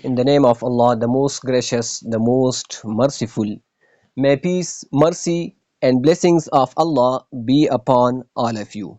In the name of Allah, the most gracious, the most merciful. May peace, mercy, and blessings of Allah be upon all of you.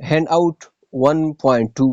hand out 1.2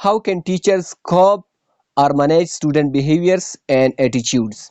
How can teachers cope or manage student behaviors and attitudes?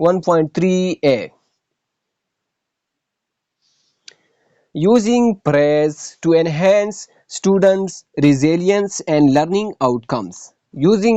1.3a. Using praise to enhance students' resilience and learning outcomes. Using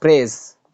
praise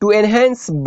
to enhance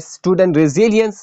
student resilience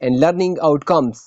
and learning outcomes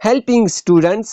Helping students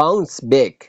bounce back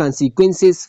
consequences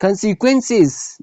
consequences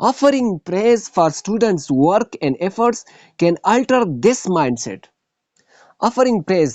Offering praise for students' work and efforts can alter this mindset. Offering praise,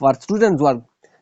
for students' work,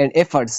and efforts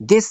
this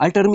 alter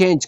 change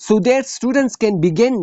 So that students can begin,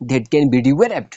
that can be developed,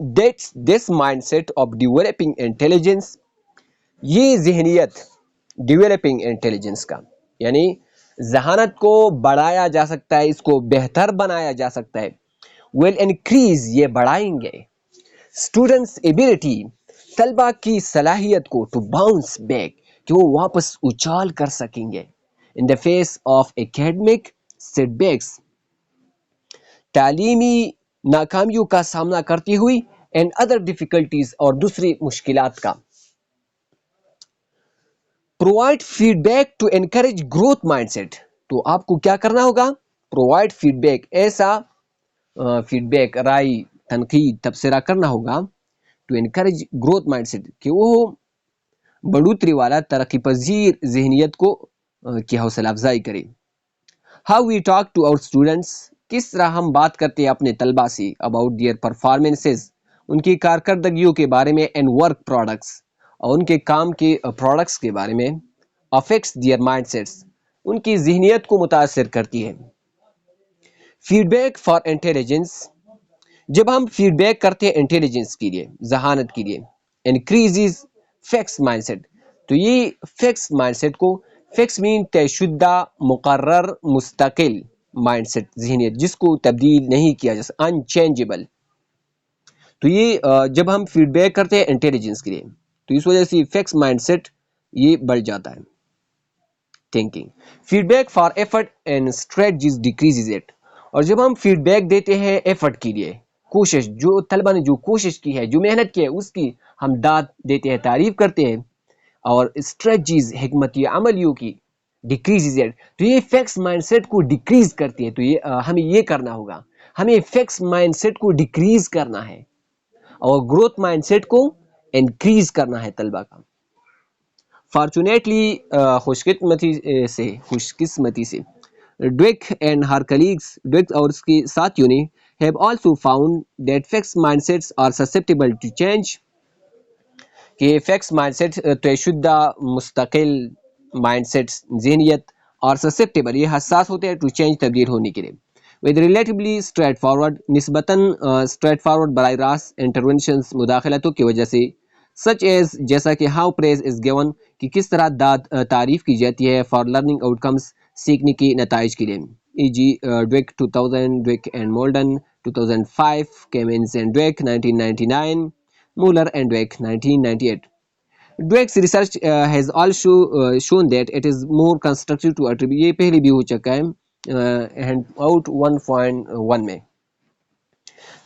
That's this mindset of developing intelligence. یہ ذہنیت developing intelligence کا یعنی ذہانت کو بڑھایا جا سکتا ہے، اس کو بہتر بنایا جا سکتا ہے. will increase یہ بڑھائیں گے اسٹوڈنٹس ایبلٹی طلبہ کی صلاحیت کو ٹو باؤنس بیک کہ وہ واپس اچھال کر سکیں گے in the face of academic setbacks تعلیمی ناکامیوں کا سامنا کرتی ہوئی اینڈ ادر ڈیفیکلٹیز اور دوسری مشکلات کا. Provide feedback to encourage growth mindset. تو آپ کو کیا کرنا ہوگا؟ پرووائڈ فیڈ بیک، ایسا فیڈ بیک رائے تنقید تبصرہ کرنا ہوگا to encourage growth mindset کہ وہ بڑھوتری والا ترقی پذیر ذہنیت کو کی حوصلہ افزائی کرے. How we talk to our students, کس طرح ہم بات کرتے ہیں اپنے طلبہ سے اباؤٹ دیئر پرفارمنسز، ان کی کارکردگیوں کے بارے میں، اینڈ ورک پروڈکٹس اور ان کے کام کے پروڈکٹس کے بارے میں، افیکٹس دیئر مائنڈ سیٹس ان کی ذہنیت کو متاثر کرتی ہے. فیڈ بیک فار انٹیلیجنس، جب ہم فیڈ بیک کرتے ہیں انٹیلیجنس کے لیے، ذہانت کے لیے، انکریزز فیکس مائنڈ سیٹ، تو یہ فیکس مائنڈ سیٹ کو، فیکس مین طے شدہ مقرر مستقل مائنڈ سیٹ ذہنیت جس کو تبدیل نہیں کیا جا سکتا، انچینجبل. تو یہ جب ہم فیڈ بیک کرتے ہیں انٹیلیجنس کے لیے تو اس وجہ سے فیکس مائنڈ سیٹ یہ بڑھ جاتا ہے. Thinking feedback for effort and strategies decreases it, اور جب ہم فیڈ بیک دیتے ہیں ایفرٹ کے لیے، کوشش، جو طلبہ نے جو کوشش کی ہے، جو محنت کی ہے، اس کی ہم داد دیتے ہیں، تعریف کرتے ہیں، اور اسٹریٹجیز حکمت عملیوں کی ڈیکریزز اٹ، تو یہ فیکس مائنڈ سیٹ کو ڈیکریز کرتی ہے. تو یہ ہمیں یہ کرنا ہوگا، ہمیں فیکس مائنڈ سیٹ کو ڈیکریز کرنا ہے اور گروتھ مائنڈ سیٹ کو انکریز کرنا ہے طلبہ کا. فارچونیٹلی خوش قسمتی سے ڈویک اینڈ ہر کلیگس، ڈویک اور اس کے ساتھیوں نے have also found that fixed mindsets are susceptible to change، کہ فیکس مائنڈ سیٹ طے شدہ مستقل مائنڈ سیٹس ذہنیت اور سسپٹیبل یہ حساس ہوتے ہیں ٹو چینج تبدیل ہونے کے لیے. with relatively straight forward نسبتاً اسٹریٹ فارورڈ براہ راست انٹرونشنز مداخلتوں کی وجہ سے، سچ ایز جیسا کہ ہاؤ پریز از گیون کہ کس طرح تعریف کی جاتی ہے فار لرننگ آؤٹ کمس سیکھنے کے نتائج کے لیے، E G Dweck 2000، Dweck and Molden 2005، Kamins and Dweck 1999، Mueller and Dweck 1998. Dweck's research has also shown that it is more constructive to attribute، یہ پہلے بھی ہو چکا ہے ہینڈ آؤٹ 1.1 میں.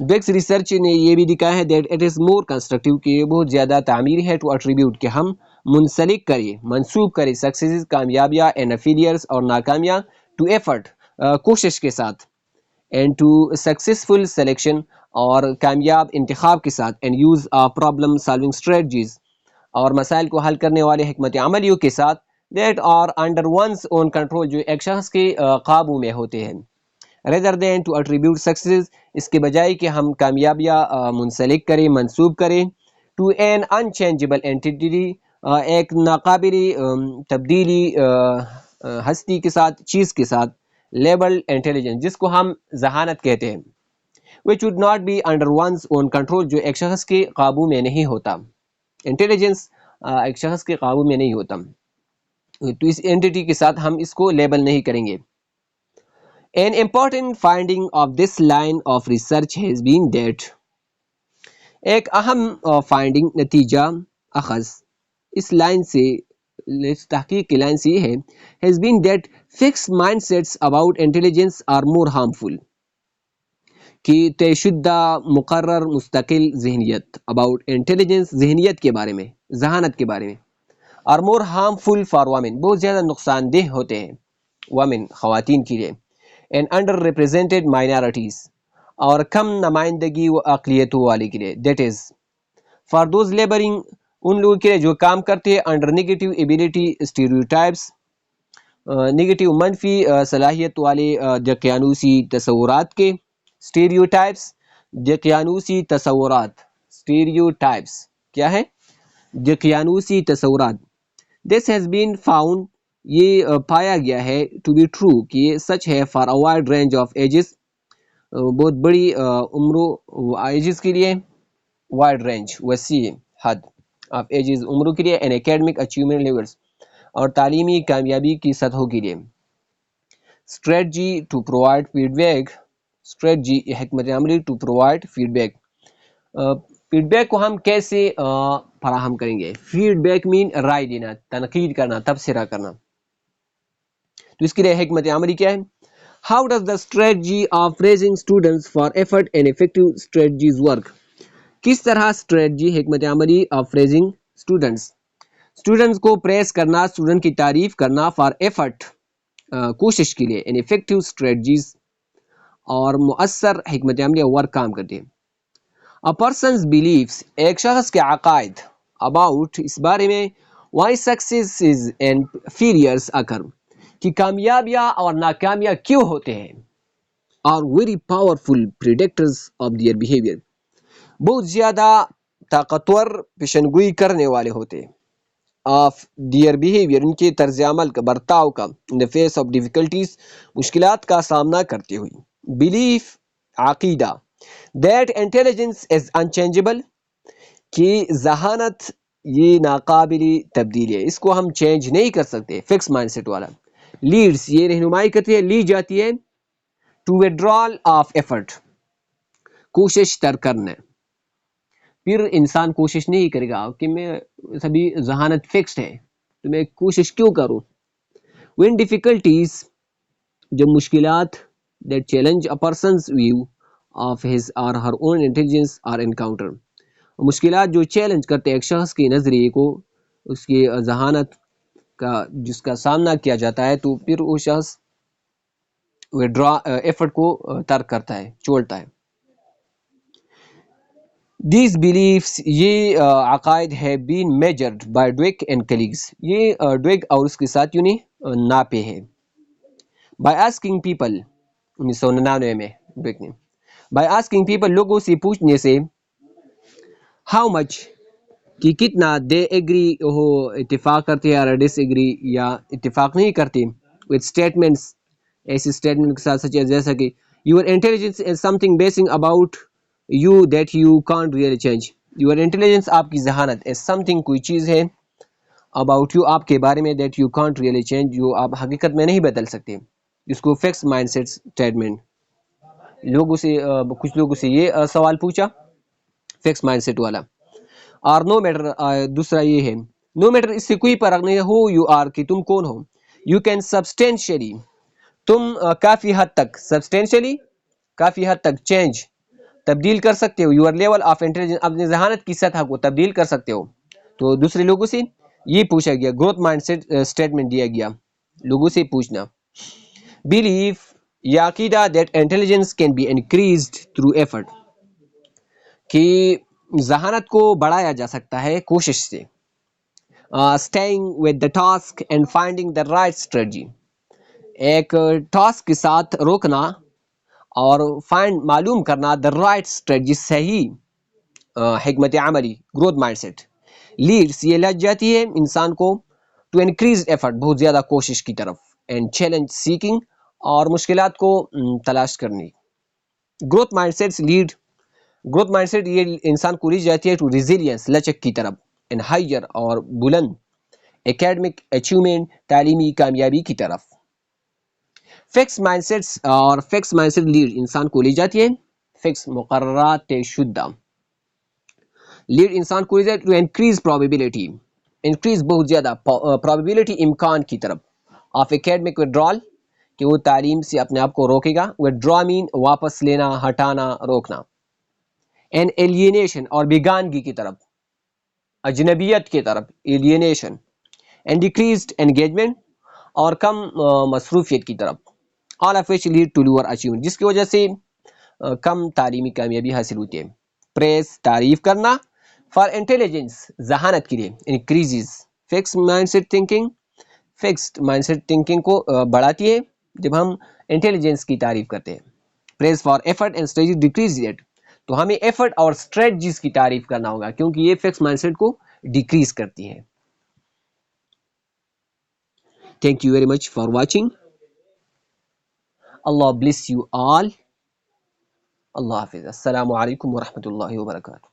Dweck's ریسرچ نے یہ بھی دکھایا ہے that it is more constructive کہ یہ بہت زیادہ تعمیری ہے to attribute کہ ہم منسلک کریں، منسوب کریں successes کامیابیاں and failures اور ناکامیاں to effort کوشش کے ساتھ and to successful selection اور کامیاب انتخاب کے ساتھ and use of problem solving strategies اور مسائل کو حل کرنے والے حکمت عملیوں کے ساتھ that are under one's own control جو ایک شخص کے قابو میں ہوتے ہیں rather than to attribute success اس کے بجائے کہ ہم کامیابیاں منسلک کریں، منسوب کریں to an unchangeable entity ایک ناقابل تبدیلی ہستی کے ساتھ، چیز کے ساتھ labeled intelligence جس کو ہم ذہانت کہتے ہیں which would not be under one's own control جو ایک شخص کے قابو میں نہیں ہوتا. انٹیلیجنس ایک شخص کے قابو میں نہیں ہوتا تو اس اینٹیٹی کے ساتھ ہم اس کو لیبل نہیں کریں گے. An important finding of this line of research has been that ایک اہم فائنڈنگ نتیجہ اخذ اس لائن سے، اس تحقیق کی لائن سے یہ ہے has been that fixed mindsets about intelligence are more harmful کہ طے شدہ مقرر مستقل ذہنیت اباؤٹ انٹیلیجنس ذہنیت کے بارے میں، ذہانت کے بارے میں، اور مور ہارمفل فار وومن بہت زیادہ نقصان دہ ہوتے ہیں وومن خواتین کے لیے، اینڈ انڈر ریپرزینٹیڈ مائنارٹیز اور کم نمائندگی و اقلیتوں والے کے لیے، that is for those labouring ان لوگوں کے لیے جو کام کرتے ہیں under negative ability stereotypes negative منفی صلاحیت والے دقیانوسی تصورات کے، اسٹیریوٹائپس دقیانوسی تصورات، اسٹیریوٹائپس کیا ہے؟ دقیانوسی تصورات. This has been found یہ پایا گیا ہے to be true کہ یہ سچ ہے for a wide range of ages بہت بڑی عمروں ایجز کے لیے wide range, وسیع حد of ages عمروں کے لیے and academic achievement levels اور تعلیمی کامیابی کی سطحوں کے لیے. strategy to provide feedback, strategy حکمت عملی to provide feedback. Feedback کو ہم کیسے فراہم کریں گے؟ فیڈ بیک مین رائے دینا، تنقید کرنا، تبصرہ کرنا. تو اس کے لیے حکمت عملی کیا ہے؟ How does the strategy of praising students for effort and effective strategies work? کس طرح اسٹریٹجی حکمت عملی آف پریزنگ اسٹوڈنٹس کو پریس کرنا، اسٹوڈنٹ کی تعریف کرنا فار ایفرٹ کوشش کے لیے، and effective strategies اور مؤثر حکمت عملی ورک کام کرتے ہیں. A person's beliefs ایک شخص کے عقائد about اس بارے میں why successes and failures occur کہ کامیابیاں اور ناکامیاں کیوں ہوتے ہیں are very powerful predictors of their behavior بہت زیادہ طاقتور پیشنگوئی کرنے والے ہوتے ہیں of their behavior ان کے طرز عمل کا، برتاؤ کا in the face of difficulties مشکلات کا سامنا کرتے ہوئے. belief عقیدہ that intelligence is unchangeable کہ ذہانت یہ ناقابل تبدیل ہے، اس کو ہم چینج نہیں کر سکتے، فکس مائنڈ سیٹ والا. لیڈس یہ رہنمائی کرتی ہے، لی جاتی ہے ٹو withdrawal آف ایفرٹ کوشش ترک کرنا. پھر انسان کوشش نہیں کرے گا کہ میں سبھی ذہانت فکسڈ ہے تو میں کوشش کیوں کروں. when difficulties جب مشکلات that challenge a person's view of his or her own intelligence are encountered مشکلات جو چیلنج کرتے ایک شخص کے نظریے کو، اس کی ذہانت کا جس کا سامنا کیا جاتا ہے، تو پھر وہ شخص withdraw ایفرٹ کو ترک کرتا ہے، چھوڑتا ہے. These beliefs یہ عقائد ہے been measured by Dweck and colleagues یہ ڈویک اور اس کے ساتھیوں نے ناپے ہیں. by asking people 1999 میں ڈویک نے by asking people لوگوں سے پوچھنے سے how much کہ کتنا they agree وہ اتفاق کرتے ہیں اور disagree یا اتفاق نہیں کرتے with statements ایسی statement کے ساتھ سچ جیسا کہ your intelligence is something basing about you that you can't really change your intelligence آپ کی ذہانت is something کوئی چیز ہے about you آپ کے بارے میں that you can't really change جو آپ حقیقت میں نہیں بدل سکتے جس کو fixed mindset statement. لوگوں سے کچھ لوگوں سے یہ سوال پوچھا fixed mindset والا. اور نو میٹر دوسرا یہ ہے نو میٹر اس سے کوئی فرق نہیں ہو یو آر کہ تم کون ہو یو کین سبسٹینشلی تم کافی حد تک سبسٹینشلی کافی حد تک چینج تبدیل کر سکتے ہو یور لیول آف انٹیلیجنس اپنے ذہانت کی سطح کو تبدیل کر سکتے ہو. تو دوسرے لوگوں سے یہ پوچھا گیا گروتھ مائنڈ سیٹ اسٹیٹمنٹ دیا گیا لوگوں سے پوچھنا. بلیف یا عقیدہ that intelligence can be increased through effort کہ ذہانت کو بڑھایا جا سکتا ہے کوشش سے. staying with the task and finding the right strategy ایک ٹاسک کے ساتھ روکنا اور فائنڈ معلوم کرنا the right strategy صحیح حکمت عملی گروتھ مائنڈ سیٹ. لیڈس یہ لگ جاتی ہے انسان کو to increase effort بہت زیادہ کوشش کی طرف and challenge seeking اور مشکلات کو تلاش کرنے. Growth mindsets lead growth mindset یہ انسان کو لے جاتی ہے ٹو ریزیلینس لچک کی طرف اینڈ ہائر اور بلند اکیڈمک اچیومنٹ تعلیمی کامیابی کی طرف. فکس مائنڈ سیٹس اور فکس مائنڈ سیٹ لیڈ انسان کو لے جاتی ہے فکس مقررات طے شدہ. لیڈ انسان کو لے جاتی ہے ٹو انکریز پروبیبلٹی انکریز بہت زیادہ پروبیبلٹی امکان کی طرف آف اکیڈمک withdrawal کہ وہ تعلیم سے اپنے آپ کو روکے گا. withdraw مین واپس لینا ہٹانا روکنا. اینڈ ایلینیشن اور بیگانگی کی طرف اجنبیت کی طرف ایلینیشن. اینڈ ڈیکریزڈ انگیجمنٹ اور کم مصروفیت کی طرف. All of which lead to lower achievement جس کی وجہ سے کم تعلیمی کامیابی حاصل ہوتی ہے. پریس تعریف کرنا فار انٹیلیجنس ذہانت کے لیے increases fix mindset thinking fixed mindset thinking کو بڑھاتی ہے جب ہم انٹیلیجنس کی تعریف کرتے ہیں. Press for effort and strategy decrease it تو ہمیں ایفرٹ اور اسٹریٹجیز کی تعریف کرنا ہوگا کیونکہ یہ فکس مائنڈ سیٹ کو ڈیکریز کرتی ہے. Thank you very much for watching. Allah bless you all. Allah حافظ. السلام علیکم ورحمۃ اللہ وبرکاتہ.